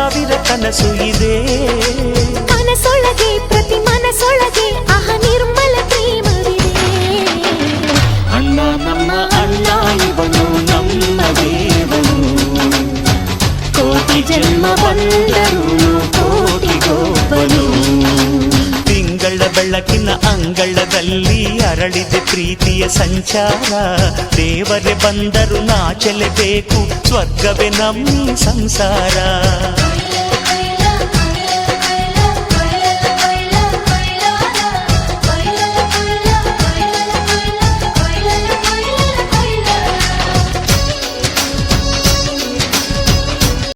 ಸಾವಿರ ಕನಸು ಇದೆ. ಮನಸೊಳಗೆ ಪ್ರತಿ ಮನಸೊಳಗೆ ಆಹ ನಿರ್ಮಲ ಪ್ರೇಮವಿದೆ. ಅಣ್ಣ ನಮ್ಮ ಅಣ್ಣ ಇವನು ನಮ್ಮ ದೇವನು, ಕೋಟಿ ಜನ್ಮ ಬಂದರು ಕೋಟಿಗೊಬ್ಬನು. ತಿಂಗಳ ಬೆಳಕಿನ ಅಂಗಳದಲ್ಲಿ ಅರಳಿದೆ ಪ್ರೀತಿಯ ಸಂಚಾರ. ದೇವರೇ ಬಂದರು ನಾಚಲೇಬೇಕು, ಸ್ವರ್ಗವೇ ನಮ್ಮ ಸಂಸಾರ.